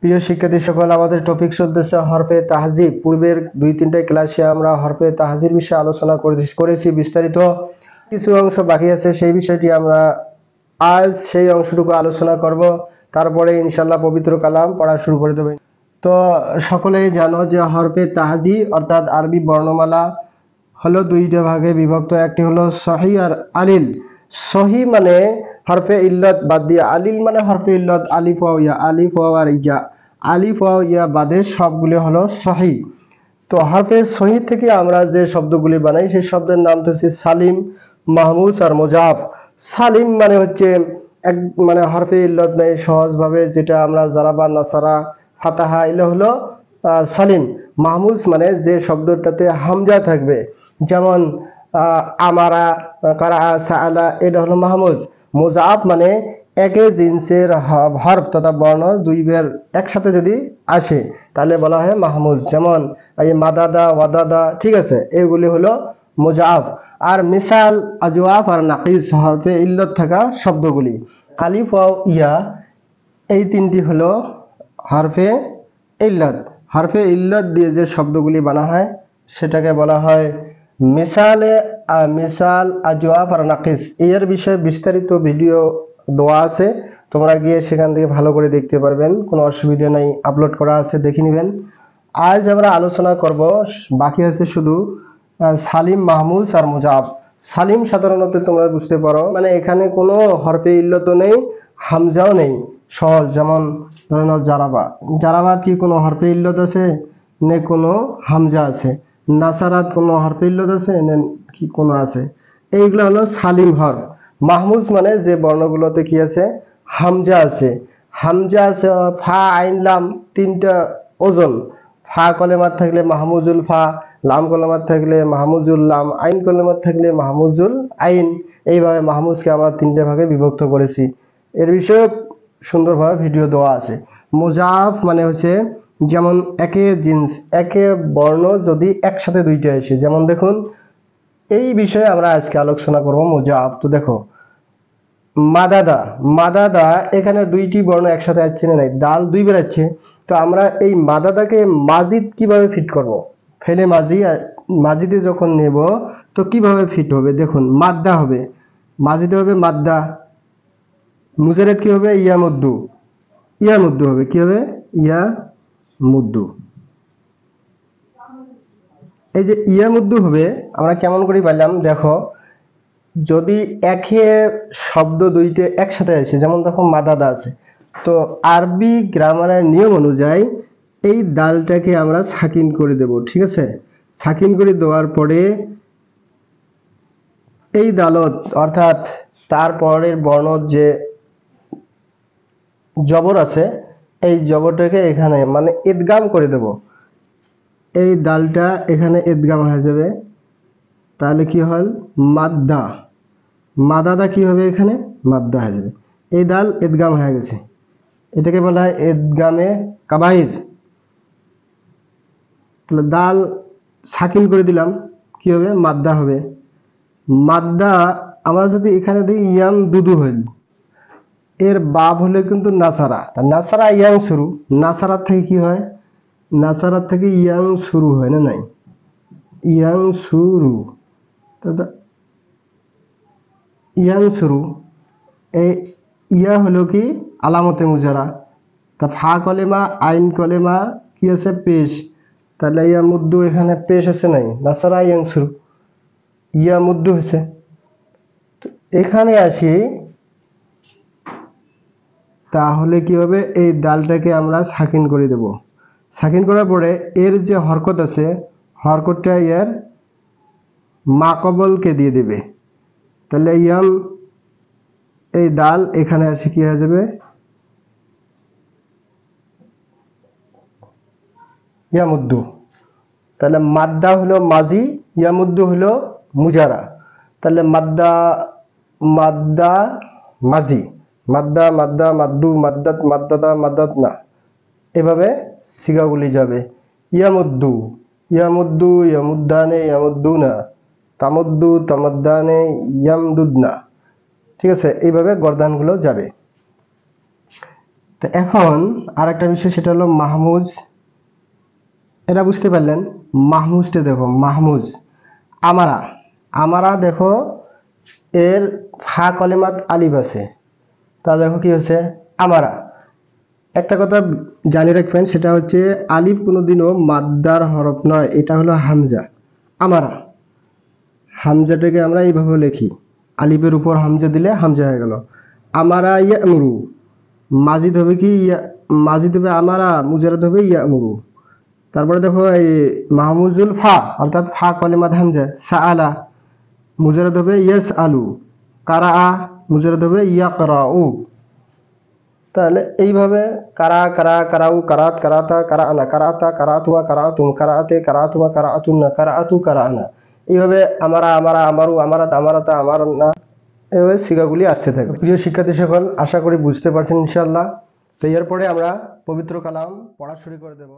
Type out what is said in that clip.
প্রিয় শিক্ষার্থী সকল, আমাদের টপিক চলতেছে হরফে তাহজিব। পূর্বের 2-3টা ক্লাসে আমরা হরফে তাহজিব বিষয়ে আলোচনা করেছি বিস্তারিত। কিছু অংশ বাকি আছে, সেই বিষয়টি আমরা আজ সেই অংশটুকু আলোচনা করব। তারপরে ইনশাআল্লাহ পবিত্র কালাম পড়া শুরু করে দেব। তো সকলেই জানো যে হরফে তাহজি অর্থাৎ আরবি বর্ণমালা হলো দুইটা ভাগে বিভক্ত। একটি হলো সহি আর আলিল। সহি মানে হরফে ইল্লত বাদ দিয়ে, আলিল মানে হরফে ইল্লত, আলিফ ওয়াও ইয়া, আলিফ ওয়াও আর ইয়া, আলিফ ওয়াও ইয়া বাদে সবগুলি হলো সহি। তো হরফে সহি থেকে আমরা যে শব্দগুলি বানাই সেই শব্দের নাম হচ্ছে সালিম, মাহমুজ আর মুজাফ। সালিম মানে হচ্ছে এক মানে হরফে ইল্লত নেই, সহজভাবে যেটা আমরা জারাবা, নাসারা, ফাতাহা এগুলো হলো সালিম। মাহমুজ মানে যে শব্দটাতে হামজা থাকবে, যেমন আমারা, কারা, সাআলা, এটা হলো মাহমুজ। মুজাফ মানে একই জিন্সের হরফ তথা বর্ণ দুই বের একসাথে যদি আসে তাহলে বলা হয় মাহমুজ। যেমন এই মাদাদা, ওয়াদাদা, ঠিক আছে, এগুলি হলো মুজাফ। আর মিসাল, আজওয়াফ আর নাকিস হরফে ইল্লত থাকা শব্দগুলি। আলিফ ওয়াও ইয়া এই তিনটি হলো হরফে ইল্লত। হরফে ইল্লত দিয়ে যে শব্দগুলি বানা হয় সেটাকে বলা হয় মিসালে, মিসাল, আজওয়াফ আর নাকিস। এর বিষয়ে বিস্তারিত ভিডিও দেওয়া আছে, তোমরা গিয়ে সেখান থেকে ভালো করে দেখতে পারবেন, কোনো অসুবিধা নেই, আপলোড করা আছে, দেখে নেবেন। আজ আমরা আলোচনা করব, বাকি আছে শুধু সালিম, মাহমুজ আর মুজাফ। সালিম সাধারণত তোমরা বুঝতে পারো মানে এখানে কোনো হরফে ইল্লত নেই, হামজাও নেই, সহজ। যেমন ধরে নাও জারাবা, জারাবাত কি কোনো হরফে ইল্লত আছে নে কোনো হামজা আছে? নাসারাত কোনো হরফে ইল্লত আছে নে কি কোনো আছে? এইগুলো হলো সালিম হরফ। মাহমুজ মানে যে বর্ণগুলোতে কি আছে, হামজা আছে। হামজা আছে, ফা, আইন, লাম, তিনটা ওজন। ফা কলেমাত থাকলে মাহমুজুল ফা, লাম কলেমাত থাকলে মাহমুজুল লাম, আইন কলেমাত থাকলে মাহমুজুল আইন। এইভাবে মাহমুজকে আমরা তিনটে ভাগে বিভক্ত করেছি। এর বিষয়ে সুন্দরভাবে ভিডিও দেওয়া আছে। মুজাফ মানে হচ্ছে যেমন একে জিন্স, একে বর্ণ যদি একসাথে দুইটা আসে, যেমন দেখুন এই বিষয়ে আমরা আজকে আলোচনা করব মুজাফ। তো দেখো মাদাদা, মাদাদা এখানে দুইটি বর্ণ একসাথে আসছে না, নাই, দাল দুই বেরাচ্ছে। তো আমরা এই মাদাদাকে মাজিদ কিভাবে ফিট করব? ফেলে মাজি, মাজিদে যখন নেব তো কিভাবে ফিট হবে দেখুন। মাদ্দা হবে, মাজিদে হবে মাদ্দা। মুজারেদ কি হবে? ইয়া মুদ্দু, ইয়া মুদ্দু হবে, কি হবে? ইয়া মুদ্দু। এই যে ইয়া মুদ্দু হবে আমরা কেমন করে পাইলাম দেখো, যদি একে শব্দ দুইটা একসাথে আসে, যেমন দেখো মাদাদা আছে, তো আরবি গ্রামারের নিয়ম অনুযায়ী এই দালটাকে আমরা সাকিন করে দেব, ঠিক আছে? সাকিন করে দেওয়ার পরে এই দালত অর্থাৎ তারপরের বর্ণ যে জবর আছে এই জবরটাকে এখানে মানে ইদগাম করে দেব। এই দালটা এখানে ইদগাম হয়ে যাবে, তাহলে কি হল? মাদ্দা। মাদাদা কি হবে? এখানে মাদ্দা হয়ে যাবে। এই দাল ইদগাম হয়ে গেছে, এটাকে বলা হয় ইদগামে কাবাইর। তাহলে দাল সাকিন করে দিলাম, কি হবে? মাদ্দা হবে। মাদ্দা আমরা যদি এখানে দিই ইয়াম দুদু হইল, এর বাপ হলে কিন্তু নাসারা, তা নাসারা ইয়াং শুরু, নাসারার থেকে কি হয়? নাসারার থেকে ইয়াং শুরু হয় না, নাই, ইয়াং শুরু, ইয়াং শুরু। এই ইয়া হলো কি? আলামতে মুজারা। তা ফা কলেমা, আইন কলেমা কি আছে? পেশ। তাহলে ইয়া মুদ্দু এখানে পেশ আছে, নাই, নাসারা ইয়াং শুরু, ইয়া মুদ্দু হয়েছে। এখানে আসি, তাহলে কি হবে? এই দালটাকে আমরা সাকিন করে দেব। সাকিন করার পরে এর যে হরকত আছে, হরকতটা এর মাকবলকে দিয়ে দেবে। তাহলে ইয়াম, এই দাল এখানে আসে কি হয়ে যাবে? ইয়ামুদ্দু। তাহলে মাদ্দা হলো মাজি, ইয়ামুদ্দু হলো মুজারা। তাহলে মাদ্দা, মাদ্দা, মাজি, মাদ্দা, মাদ্দা, মাদ্দু, মাদ্দাত, মাদ্দাদা, মাদ্দাত না, এভাবে সিগাগুলি যাবে। ইয়ামুদ্দু, ইয়ামুদ্দু, ইয়ামুদ্দানে, ইয়ামুদ্দুনা, তামুদ্দু, তামাদ্দানে, ইয়ামদুদনা, ঠিক আছে? এইভাবে গর্দানগুলো যাবে। তো এখন আরেকটা বিষয়, সেটা হলো মাহমুজ। এটা বুঝতে পারলেন? মাহমুজটা দেখো, মাহমুজ। আমারা, আমারা দেখো এর ফা কলিমাত আলিফ আছে, তা দেখো কি হচ্ছে আমারা। একটা কথা জানি রাখবেন, সেটা হচ্ছে আলিফ কোনোদিনও মাদ্দার হরফ নয়, এটা হলো হামজা। আমারা, হামজাটাকে আমরা এইভাবে লিখি, আলিফের উপর হামজা দিলে হামজা হয়ে গেল। আমারা ইয়ামুরু, মাজিদ হবে কি মাজিদ হবে আমারা, মুজারাদ হবে ইয়ামুরু। তারপরে দেখো এই মাহমুজুল ফা, অর্থাৎ ফা কলিমাত হামজা। সাআলা, মুজারাদ হবে ইয়াস আলু। কারাআ, মুজারাদ হবে ইয়াকরাউ। তাহলে এইভাবে কারা কারা কারাউ, কারাত কারাতা, কারাআনা কারাতা, কারাতুয়া কারাতুম, কারাআতে কারাতুমা, কারাআতুন্না কারাআতু, কারাআনা। এইভাবে আমারা আমারা আমারু আমারাত আমারাতা আমারান্না, এইভাবে সিগাগুলি আসতে থাকে। প্রিয় শিক্ষার্থী সকল, আশা করি বুঝতে পারছেন ইনশাআল্লাহ। তো এরপরে আমরা পবিত্র কালাম পড়া শুরু করে দেব।